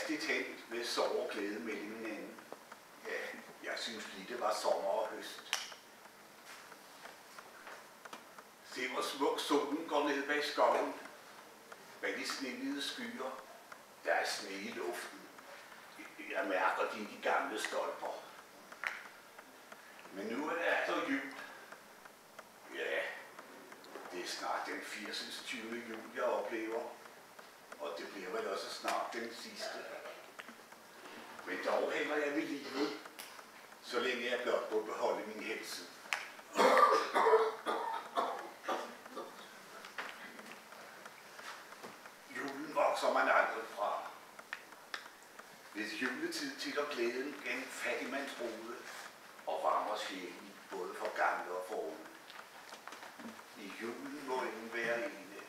hastigt hen ved sorg og glæde mellem hinanden. Ja, jeg synes lige, det var sommer og høst. Se, hvor smuk solen går ned bag skoven. Bag de snehvide skyer. Der er sne i luften. Jeg mærker de gamle stolper. Men nu er det altså jul. Ja, det er snart den 80. 20. jul, jeg oplever. Og det bliver vel også snart den sidste. Men dog hænger jeg ved livet, så længe jeg blot må beholde min helse. Julen vokser man aldrig fra. Hvis juletid titter glæden gennem fattigmandsrode og varmer sjælen både for gamle og for unge. I julen må ingen være ene.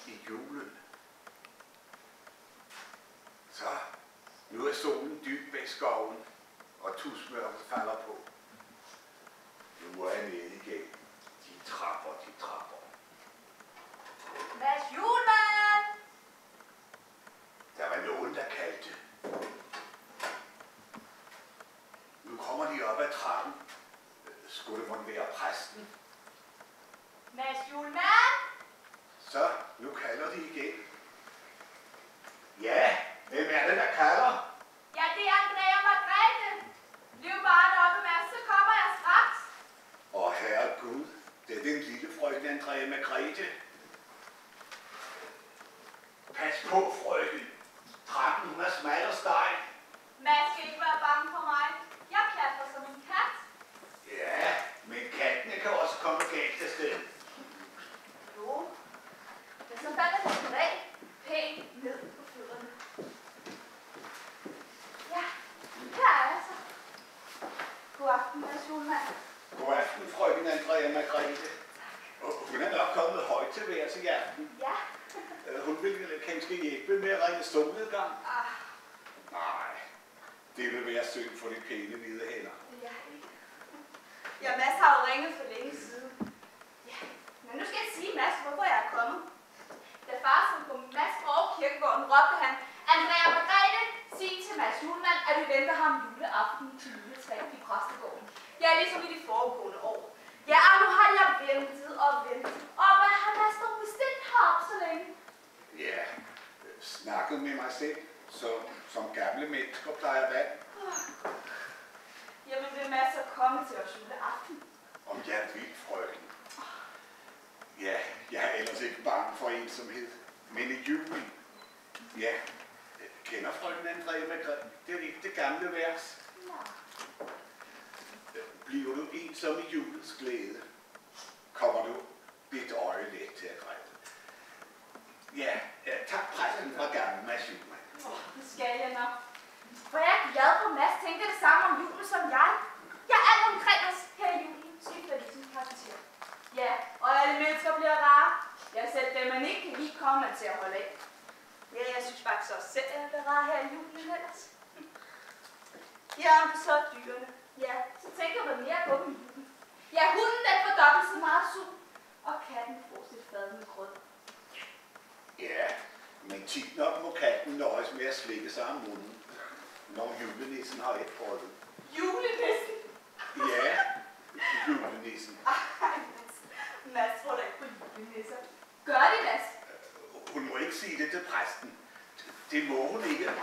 I julen. Så, nu er solen dybt bag skoven, og tusmørket falder på. Nu må jeg ned igen. De trapper. Mads Julemand! Der var nogen, der kaldte. Nu kommer de op ad trappen. Skulle det måtte være præsten? Mads Julemand! Så, nu kalder de igen. Ja, hvem er det, der kalder? Ja, det er Andrea Margrethe. Bliv bare deroppe, Mads, så kommer jeg straks. Åh, herregud, det er den lille frøken Andrea Margrethe. Pas på, frøken. Trappen, hun er smal og stejl. Mads skal ikke være bange for mig. Jeg klatrer som en kat. Ja, men kattene kan også komme galt af sted. Jo, men så falder det pænt ned på fødderne. Ja, her er jeg så. God aften, Mads Julemand. God aften, frøken Andrea Margrethe. Hun er nok kommet højt til vejrs i aften. Ja. Hun vil kanskje hjælpe med at ringe solnedgang. Nej, det vil være synd for de pæne hvide hænder. Ja, ikke? Ja, Mads har jo ringet for længe siden. Ja, men nu skal jeg sige, Mads, hvorfor jeg er kommet. Da far stod på Mads Borg kirkegården, råbte han, Andrea Margrethe, sig til Mads Julemand, at vi venter ham juleaften til juletræ i præstegården. Jeg er ligesom i de foregående år. Ja, og nu har jeg ventet. Og hvad har Mads dog bestilt heroppe så længe? Ja, snakket med mig selv, som gamle mennesker plejer vand. Jamen, vil Mads så komme til os juleaften? Om jeg vil, frøken. Ja, jeg er ellers ikke bange for ensomhed. Men i julen, ja, kender frøken Andrea Margrethe? Det er ikke det gamle vers. Nej. Bliver du ensom i julens glæde, kommer du dit øje let til at græde. Ja, tak præsten fra gammel Mads Julemand. Det skal jeg nok. For jeg er glad for, at Mads tænker det samme om julen som jeg. Jeg er alt omkring os her i julen, skifter ligesom karakter. Ja, og alle mennesker bliver rare. Jeg selv dem, man ikke kan lide, kommer man til at holde af. Ja, jeg synes faktisk også selv, at jeg bliver rar her i julen ellers. Ja, om det så er dyrene. Ja, så tænker man mere på dem i julen. Ja, hunden den får dobbelt så meget sug, og katten får sit fad med grød. Ja, men tit nok må katten nøjes med at slikke sig om munden, når julenissen har et brød. Julenissen? Ja, julenissen. Ej, Mads tror da ikke på julenisser. Gør det, Mads? Hun må ikke sige det til præsten. Det må hun ikke. Nej.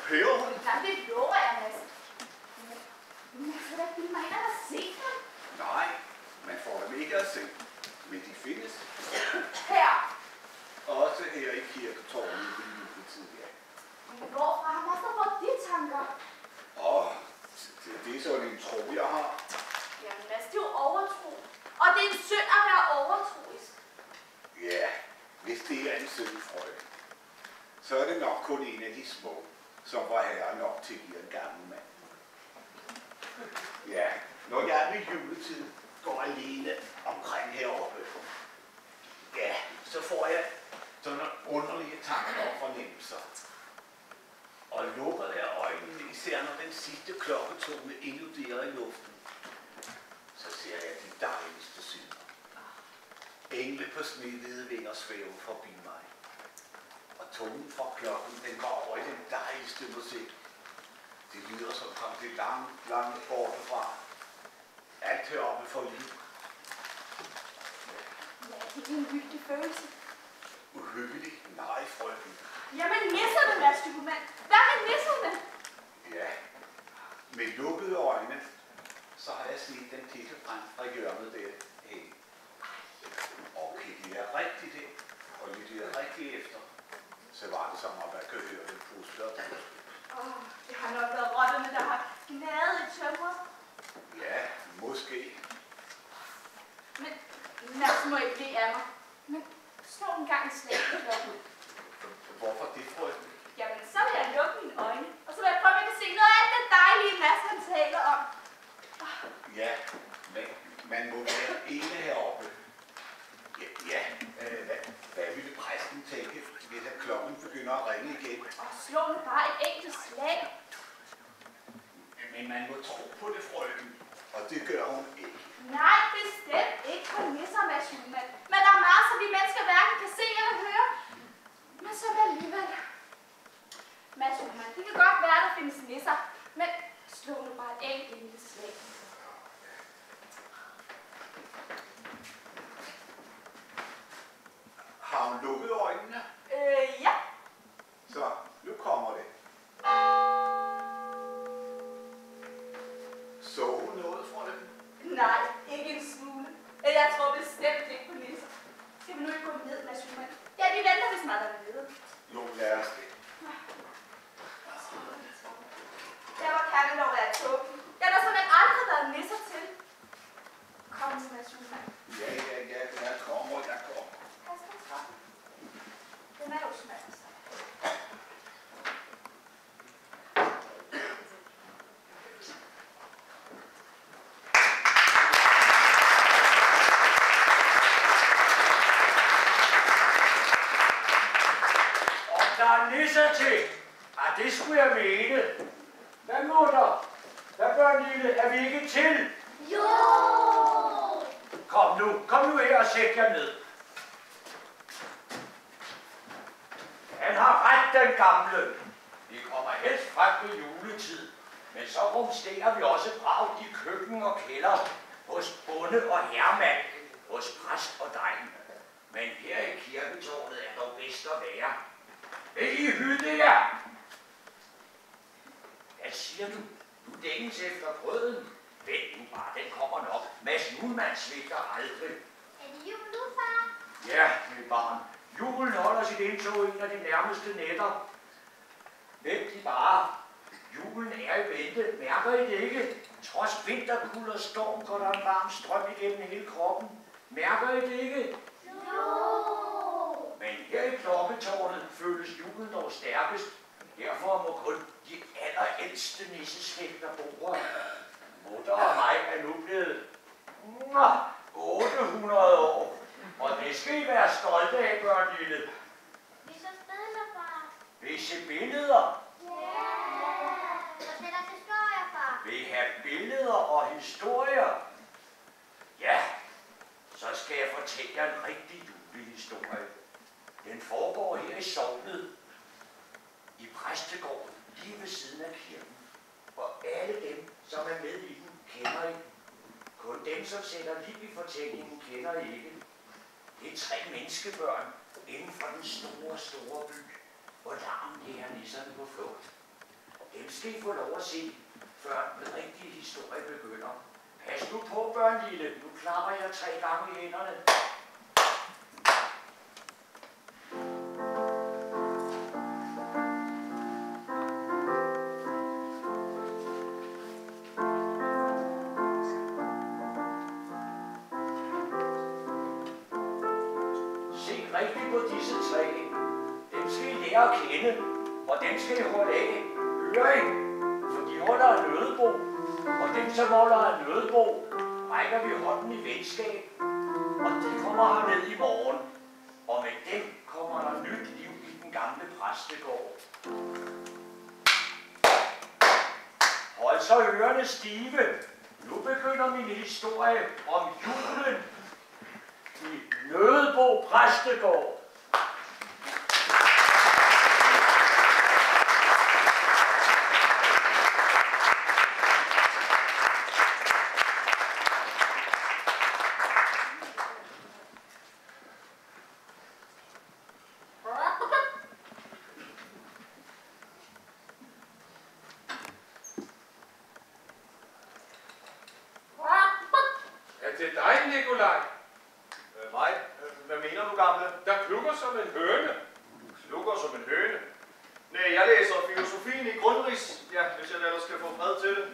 Hører hun? Nej, det lover jeg, Mads. Men jeg skal da bilde mig ind, at have set dem. Nej, man får dem ikke at se. Men de findes. Her. Også her i kirketårnet i juletid, ja. Men hvorfra har Mads fået de tanker? Det er sådan en tro, jeg har. Jamen, Mads, det er jo overtro. Og det er en synd at være overtroisk. Ja, hvis det er en synd frøken, så er det nok kun en af de små, som var herre nok til at give en gammel mand. Ja, når jeg ved juletid går alene omkring heroppe, ja, så får jeg sådan nogle underlige tanker og fornemmelser. Og lukker jeg øjnene, især når den sidste klokketone illuderer i luften, så ser jeg de dejligste syner. Engle på snehvide vinger svæver forbi mig. Og tonen fra klokken, den går over i den dejligste musik. Det lyder som kom det langt borte fra. Alt heroppe for liv. Ja, det er en hyggelig følelse. Uhyggelig? Nej, frøken. Jamen, nisserne, Mads Styggelmand. Hvad med nisserne? Ja, med lukkede øjne, så har jeg set den titte frem fra hjørnet derhen. Og kiggede jeg rigtigt ind, og lyttede rigtigt efter, så var det som om jeg kunne høre det pusle og pusle. Det har nok været rotterne, der har gnadet i tømmeret. Ja, måske. Men Mads må ikke le af mig. Men slå en gang i slag på klokken. Hvorfor det, frøken? Jamen, så vil jeg lukke mine øjne, og så vil jeg prøve, at jeg kan se noget af alt det dejlige, Mads han taler om. Ja, men man må være ene heroppe. Ja, hvad ville præsten tænke, hvis at klokken begynder at ringe igen? Og slå nu bare et enkelt slag. Men man må tro på det, frøken, og det gør hun ikke. Nej, bestemt ikke på nisser, Mads Styggelmand. Men der er meget, som vi mennesker hverken kan se eller høre. Men så alligevel. Mads Styggelmand, det kan godt være, der findes nisser, men slå nu bare et enkelt lille slag. Har hun lukket øjnene? Ja. Så, nu kommer det. Så hun noget, frøken? Nej, ikke en smule. Jeg tror bestemt ikke på nisser. Skal vi nu ikke gå ned, Mads Styggelmand? Ja, vi venter, hvis man er dernede. Jo, lad os det. Der var kan det dog være tåben. Der er der simpelthen aldrig været nisser til. Kom nu, Mads Styggelmand. Ja, jeg kommer. Pas på trappen. Den er jo smal. Der er nisser til. Det skulle jeg mene. Hvad mutter? Hvad børn lille? Er vi ikke til? Jo! Kom nu her og sæt jer ned. Han har ret, den gamle. Vi kommer helst frem ved juletid. Men så rumsterer vi også brav i køkken og kælder. Hos bonde og herremand. Hos præst og degn. Men her i kirketårnet er dog bedst at være. Vil I hygge jer? Hvad siger du? Du dænges efter grøden. Vent nu bare, den kommer nok. Mads Julemand svigter aldrig. Er det jul nu, far? Ja, mit barn. Julen holder sit indtog en af de nærmeste nætter. Vent I bare. Julen er i vente. Mærker I det ikke? Trods vinterkulde og storm går der en varm strøm igennem hele kroppen. Mærker I det ikke? Jo! Men her i klokketårnet føles julen dog stærkest. Derfor må kun de allerældste nisseslægter bo her. Mutter og mig er nu blevet 800 år. Og det skal I være stolte af, børn lille. Vise billeder, far. Vise billeder. Ja! Fortæl os historier, far. Vil I have billeder og historier? Ja, så skal jeg fortælle jer en rigtig julehistorie. Den foregår her i sognet, i præstegården, lige ved siden af kirken. Og alle dem, som er med i den, kender I. Kun dem, som sætter liv i fortællingen, kender I ikke. Det er 3 menneskebørn inden for den store by, hvor larmen det er nisserne på flugt. Dem skal I få lov at se, før den rigtige historie begynder. Pas nu på, børn lille. Nu klapper jeg 3 gange i hænderne. Rigtigt på disse 3. Dem skal I lære at kende, og dem skal I holde af. Hører I? For de holder en nødebo, og dem, som holder en nødebo, rækker vi hånden i venskab, og de kommer herned i morgen. Og med dem kommer der nyt liv i den gamle præstegård. Hold så ørerne stive. Nu begynder min historie om julen i Nødebo Præstegård. det dig, Nikolaj? Mig? Hvad mener du, gamle? Der klukker som en høne. Slukker som en høne. Nej, jeg læser filosofien i Grundris. Ja, hvis jeg ellers skal få fred til det.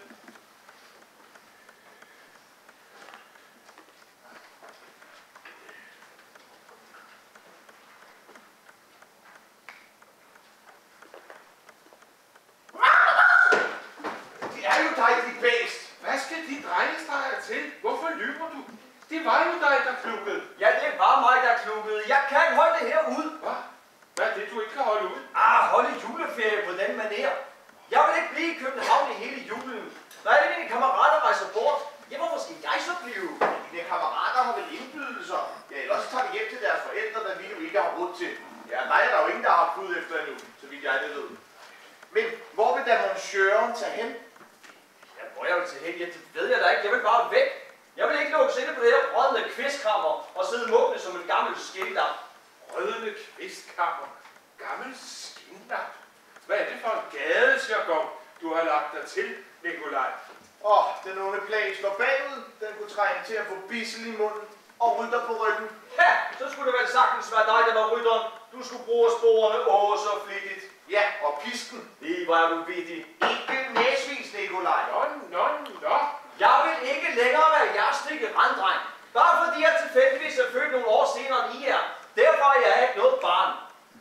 Det er jo dig, dit bæst. Hvad skal de drengestreger til? Hvorfor lyver du? Det var jo dig, der klukkede. Ja, det var mig, der klukkede. Jeg kan ikke holde det her ud. Hvad? Hvad er det, du ikke kan holde ud? Holde juleferie på den manér. Jeg vil ikke blive i København i hele julen. Når alle mine kammerater rejser bort, ja, hvorfor skal jeg så blive? Dine kammerater har vel indbydelser. Ja, ellers tager de hjem til deres forældre, hvad vi jo ikke har råd til. Ja, nej, er der jo ingen, der har bud efter endnu, så vidt jeg det ved. Men hvor vil da Monsieur tage hen? Ja, hvor jeg vil tage hen? Ja, det ved jeg da ikke. Jeg vil bare væk. Jeg vil ikke lukkes inde på det her rådne kvistkammer og sidde mugne som en gammel skildap. Rødende kvistkammer. Gammel skindlap. Hvad er det for en gadejargon, du har lagt dig til, Nikolaj? Den onde plan står bagud. Den kunne trænge til at få bissel i munden og rytter på ryggen. Ja, så skulle det vel sagtens være dig, der var rytteren. Du skulle bruge sporene så flittigt. Ja, og pisken. Det var du vittig. Ikke næsvis, Nikolaj. Nå. Jeg vil ikke længere være jeres stikke randdreng. Bare fordi jeg tilfældigvis er født nogle år senere end I er. Derfor er jeg ikke noget barn.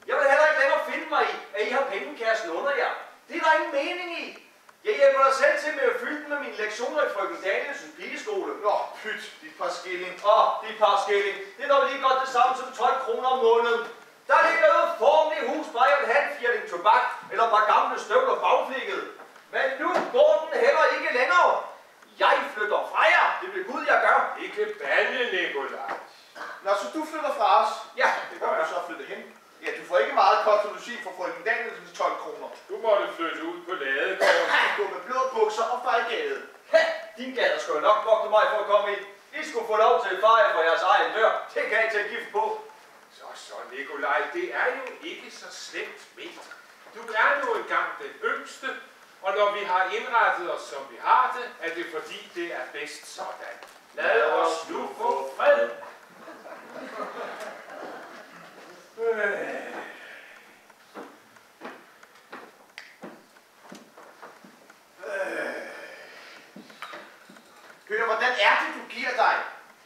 Jeg vil heller ikke længere finde mig i, at I har pengekassen under jer. Det er der ingen mening i. Jeg hjælper dig selv til med at fylde den med mine lektioner i frøken Danielsens pigeskole. Pyt, dit par skilling. De par skilling. Det er dog lige godt det samme som 12 kroner om måneden. Der ligger jo et formeligt hus, bare jeg vil have en fjerning tobak eller et par gamle støvler bagflikket. Men nu går den heller ikke længere. Jeg flytter fra jer. Det vil Gud, jeg gør. Ikke bande, Nikolaj. Så du flytter fra os? Ja, Det gør du så flytte hen. Ja, du får ikke meget konvolution for frøken Danielsens 12 kroner. Du måtte flytte ud på ladegården. Gå med blå bukser og fejgade. Din gader skulle nok vogte mig for at komme ind. I skulle få lov til at feje for jeres egen dør. Det kan I tage gift på. Så, Nikolaj, det er jo ikke så slemt ment. Du er nu engang den yngste, og når vi har indrettet os, som vi har det, er det fordi, det er bedst sådan. Lad os nu få fred. Hør, hvordan er det, du giver dig?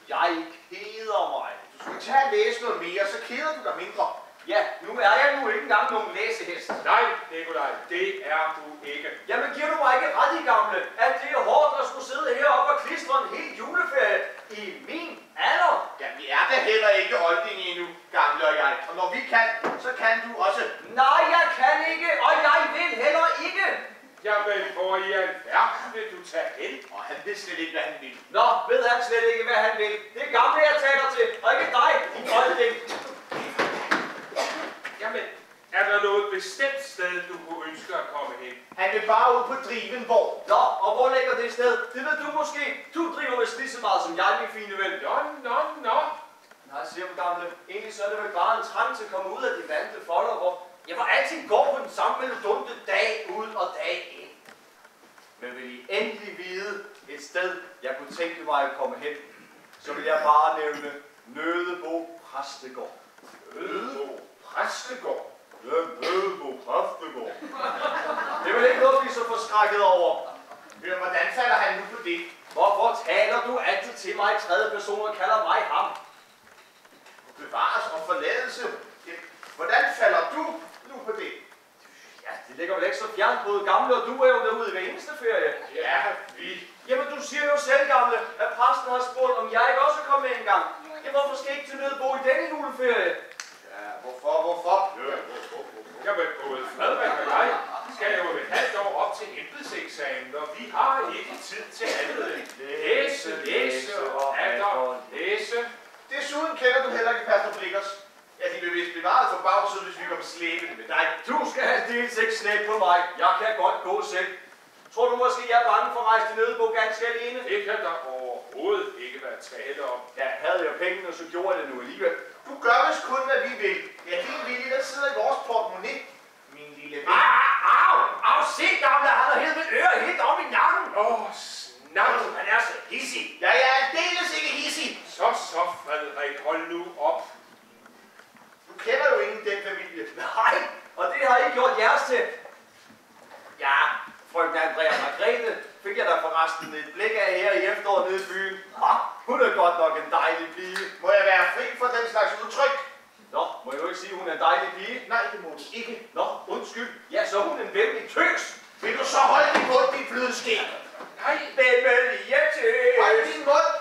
Jeg keder mig. Du skulle tage at læse noget mere, så keder du dig mindre. Ja, nu er jeg nu ikke engang nogen læsehest. Nej, Nikolaj, det er du ikke. Jamen giver du mig ikke ret i, gamle, at det er hårdt at skulle sidde heroppe og klistre en hel juleferie i min alder? Ja, vi er da heller ikke olding endnu, gamle og jeg. Og når vi kan, så kan du også. Nej, jeg kan ikke, og jeg vil heller ikke. Jamen, hvor i alverden vil du tage hen? Og han ved slet ikke, hvad han vil. Nå, ved han slet ikke, hvad han vil. Det er gamle, jeg taler til, og ikke dig, din olding. Jamen, er der noget bestemt sted, du kunne ønske at komme hen? Han vil bare ud på Drivenborg. Nå, og hvor ligger det sted? Det ved du måske. Du driver vist lige så meget som jeg, min fine ven. Nå. Nej, siger du, gamle. Egentlig så er det vel bare en trang til at komme ud af de vante folder, hvor jeg for altid går på den samme melodunte dag ud og dag ind. Men vil I endelig vide et sted, jeg kunne tænke mig at komme hen, så vil jeg bare nævne Nødebo Præstegård. Nødebo Præstegård? Ja, Nødebo Præstegård. Det er vel ikke noget, vi er så forskrækket over. Hør, hvordan falder han nu på det? Hvorfor taler du altid til mig i tredje person og kalder mig ham? Bevares og forladelse. Ja, hvordan falder du nu på det? Ja, det ligger vel ikke så fjernt både gamle, og du er jo derude hver eneste ferie. Ja, vi. Jamen, du siger jo selv, gamle, at præsten har spurgt, om jeg ikke også er kommet en gang. Ja, hvorfor skal jeg ikke til Nødebo i denne juleferie? Ja, hvorfor? Jamen, både Frederik og jeg skal jo et halvt år op til embedseksamen, og vi har ikke tid til andet end læse og atter læse. Desuden kender du heller ikke Pastor Blikkers. Ja, de vil vist bevaret for bagsiden, hvis vi kommer slæbende med dig. Du skal have dels ikke slæb på mig. Jeg kan godt gå selv. Tror du måske, jeg er bange for at rejse til Nødebo ganske alene? Det kan der overhovedet ikke være tale om. Ja, havde jeg pengene, så gjorde jeg det nu alligevel. Du gør vist kun, hvad vi vil. Ja, din vilje, der sidder i vores portemonnaie. Min lille ven. Au, se, gamle, han har hævet mit øre helt op i nakken. Snart. Han er så hissig. Ja, jeg er aldeles ikke hissig. gjort jeres til? Ja, frøken Andrea Margrethe fik jeg da forresten et blik af her i efteråret nede i byen. Hun er godt nok en dejlig pige. Må jeg være fri for den slags udtryk? Nå, må jeg jo ikke sige, at hun er en dejlig pige? Nej, det må du ikke. Nå, undskyld. Ja, så er hun en vemmelig tøs. Vil du så holde din mund, din flødeskæg? Nej, Vemmelige tøs. Hold din mund!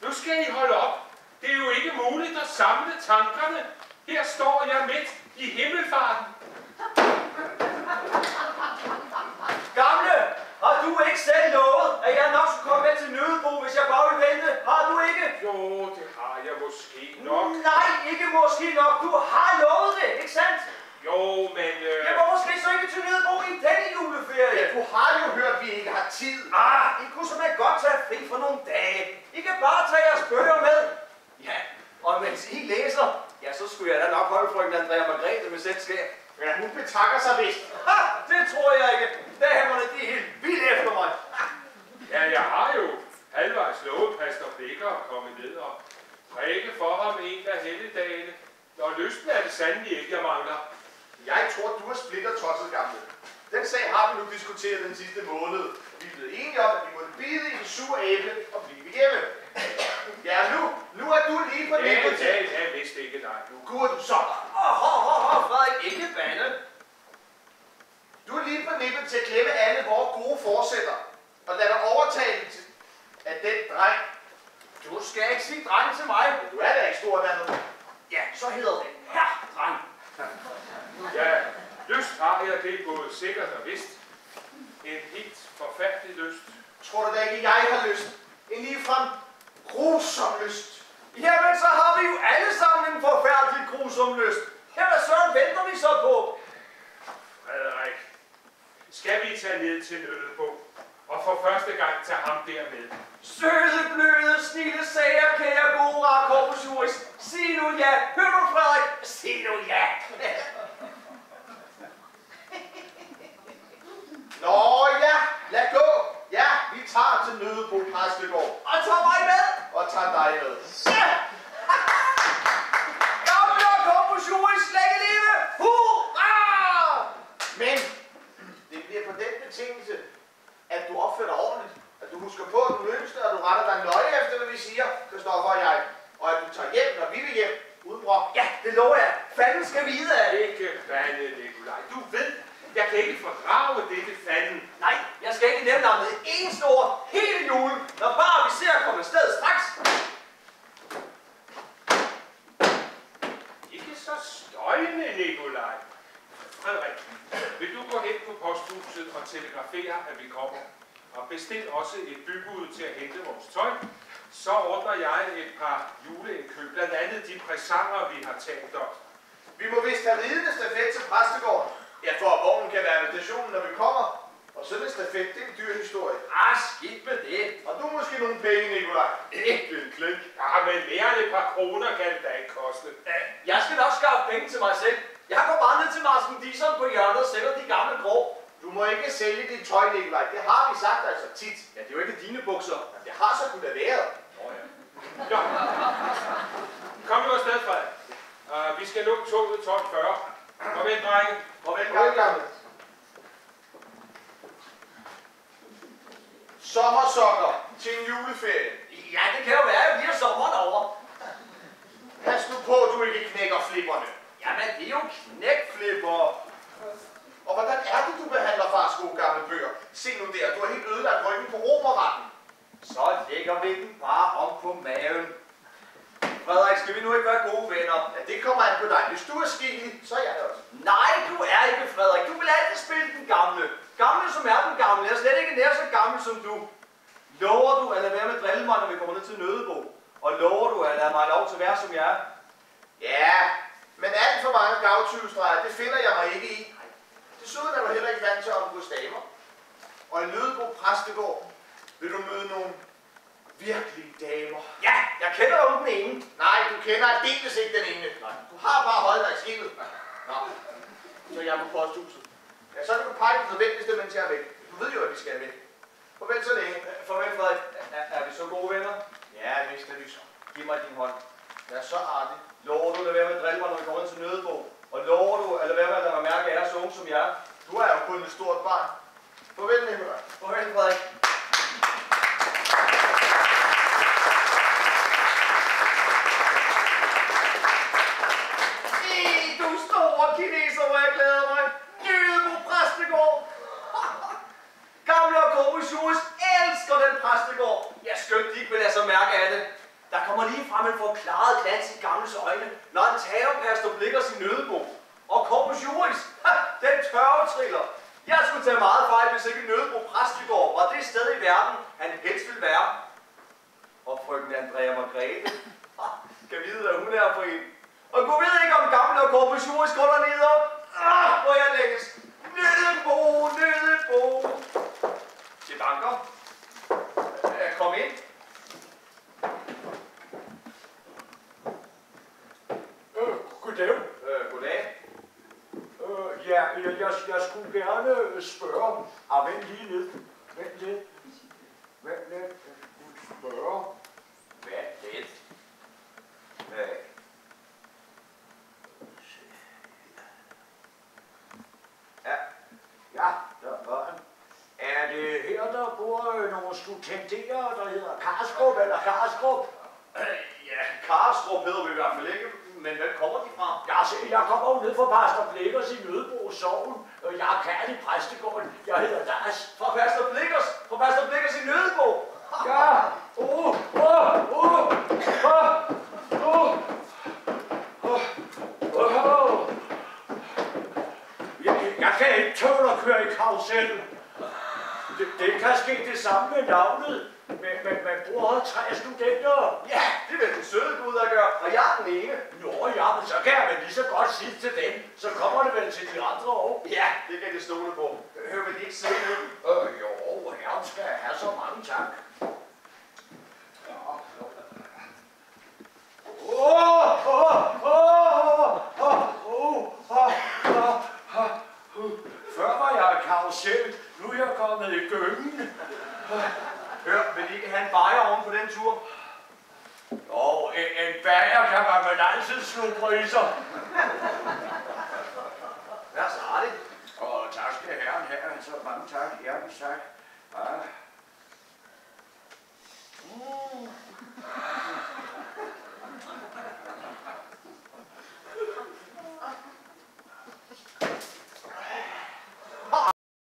nu skal I holde op. Det er jo ikke muligt at samle tankerne. Her står jeg midt i himmelfarten. Gamle, har du ikke selv lovet, at jeg nok skulle komme med til Nødebo, hvis jeg bare vil vente? Har du ikke? Jo, det har jeg måske nok. Nej, ikke måske nok. Du har lovet det, ikke sandt? Jo, men... Jeg må måske så ikke til Nødebo i denne juleferie. Ja, du har jo hørt, at vi ikke har tid. I kunne simpelthen godt tage fri for nogle dage. I kan bare tage jeres bøger med. Ja, og mens I læser, ja, så skulle jeg da nok holde frøken Andrea Margrethe med selskab. Ja, hun betakker sig vist. Ha! Det tror jeg ikke. Damerne, de er helt vildt efter mig. Ja, jeg har jo halvvejs lovet pastor Becker at komme ned og prædike for ham en af helligdagene. Og lysten er det sandelig ikke, jeg mangler. Jeg tror, du er splittertosset, gamle. Den sag har vi nu diskuteret den sidste måned. Vi er blevet enige om, at vi måtte bide i en sur æble og blive hjemme. Ja, nu er du lige på nippet til. Ja, vist ikke, nej. Nu går du så. Frederik, ikke bande. Du er lige på nippet til at glemme alle vores gode forsætter. Og lad dig overtale af den dreng. Du skal ikke sige dreng til mig. Du er da ikke stor vandet. Ja, så hedder det herr dreng. Ja, lyst har jeg, det er både sikkert og vist. En helt forfærdelig lyst. Tror du da ikke, jeg har lyst? En ligefrem grusom lyst. Jamen, så har vi jo alle sammen en forfærdelig grusom lyst. Hvad søren venter vi så på? Frederik, skal vi tage ned til Nødebo og for første gang tage ham der med? Søde, bløde, snille sager, kære gode Corpus Juris. Sig nu ja. Hør du, Frederik? Sig nu ja. Nå ja, lad gå. Ja, vi tager til Nødebo Præstegård. Og tager mig med. Og tager dig med. Ja. Gamle Corpus Juris, længe leve. Hurra! Men det bliver på den betingelse, at du opfører dig ordentligt. At du husker på, at du er yngste, og du retter dig nøje efter, hvad vi siger, Christoffer og jeg. Og at du tager hjem, når vi vil hjem, uden brok. Ja, det lover jeg. Fanden skal vide af det. Ikke fanden, Nikolaj. Du ved, jeg kan ikke fordrage dette fanden. Nej, jeg skal ikke nævne navnet et eneste ord hele julen, når bare vi ser at komme afsted straks. Ikke så støjende, Nikolaj. Frederik, vil du gå hen på posthuset og telegrafere, at vi kommer? Og bestil også et bybud til at hente vores tøj. Så ordner jeg et par juleindkøb, blandt andet de præsanger, vi har talt om. Vi må vist have ridende stafet til Præstegården. Ja, for at vognen kan være ved stationen, når vi kommer. Og sådan en stafet, det er en dyr historie. Skidt med det. Og du må måske nogle penge, Nikolaj. Ikke en klink. Ja, men mere end et par kroner kan det da ikke koste. Jeg skal nok skaffe penge til mig selv. Jeg går bare ned til Marskendiseren på hjørnet og sælger de gamle grå. Du må ikke sælge dit tøj, Nikolaj. Det har vi sagt altså tit. Ja, det er jo ikke dine bukser. Men det har så kunne da været. Ja. Kom nu afsted, Frederik. Vi skal nå toget 12:40. Farvel, drenge. Farvel, gamle. Sommersokker til en juleferie. Ja, det kan jo være, at vi er sommeren over. Pas nu på, at du ikke knækker flipperne. Jamen, det er jo knækflipper. Og hvordan er det, du behandler fars gode gamle bøger? Se nu der, du har helt ødelagt ryggen på romerretten. Så lægger vi den bare om på maven. Frederik, skal vi nu ikke være gode venner? Ja, det kommer an på dig. Hvis du er skilig, så er jeg det også. Nej, du er ikke Frederik. Du vil altid spille den gamle. Gamle som er den gamle. Jeg er slet ikke nær så gammel som du. Lover du at lade være med at drille mig, når vi kommer ned til Nødebo? Og lover du at lade mig lov til at være som jeg er? Ja, men alt for mange gavtyvestreger, det finder jeg mig ikke i. Desuden er du heller ikke vant til at omgås damer. Og i Nødebo Præstegård vil du møde nogle virkelige damer. Ja, jeg kender jo den ene. Nej, du kender aldeles ikke den ene. Nej. Du har bare holdt dig i skibet. Nå, så jeg er på posthuset. Ja, så kan du pege på nødvendigste, mens jeg er væk. Du ved jo, at vi skal væk. Farvel så længe. Farvel, Frederik. Er vi så gode venner? Ja, vist er vi så. Giv mig din hånd. Ja, så artigt. Lover du at lade være med at drille mig, når vi kommer ind til Nødebo? Og lover du at lade være med at lade mig mærke, at jeg er så ung som jeg. Du er jo kun et stort barn. Farvel, Nikolaj. Farvel, Frederik. Du store kineser, hvor jeg glæder mig. Nydebo præstegård. Gamle og Corbusius elsker den præstegård. Jeg skønt de ikke vil lade sig mærke af det. Der kommer lige frem en forklaret glans i Gamles øjne, når en tagerpastor blikker sin nødebo. Og Corbusius, den tørvetriller. Jeg skulle tage meget fejl, hvis ikke Nødebo præstegård var det sted i verden, han helst ville være. Og frøken Andrea Margrethe kan vide, hvad hun er for en. Og Gud ved ikke, om Gamle og Corbusius går derned og hvor jeg længes. Nødebo, Nødebo. Det banker. Kom ind. Goddag. Goddag. Ja, jeg skulle gerne spørge. Vent lige lidt. Vent lidt. Vent lidt. Jeg skulle spørge. Vent lidt. Ja, der var han. Er det her, der bor nogle studenterer, der hedder Karstrup eller Karstrup? Ja, Karstrup hedder vi i hvert fald ikke, men hvem kommer de fra? Ja, se, jeg kommer jo ned fra Pastor Blikkers i Nødebo Sogn. Jeg er kærlig i præstegården. Jeg hedder Lars. Fra Pastor Blikkers? Fra Pastor Blikkers i Nødebo? Ja. Jeg kan ikke tåle at køre i karusel. Det kan ske det samme med navnet. Men man bruger 3 studenter. Ja, det vil den søde Gud, der gør, og jeg er den ene. Nå ja, men så kan jeg vel lige så godt sige til dem. Så kommer det vel til de andre år. Ja, det kan de stole på. Hører vi ikke sidde ned? Jo, herren skal have så mange tak. Før var jeg karusel, nu er jeg kommet i gyngen. Hør, vil I ikke have en bajer oven på den tur? Jo, en bager kan man vel altid slubre i sig. Vær så artig. Tak skal herren have, så mange tak. Hjertelig tak. Ja.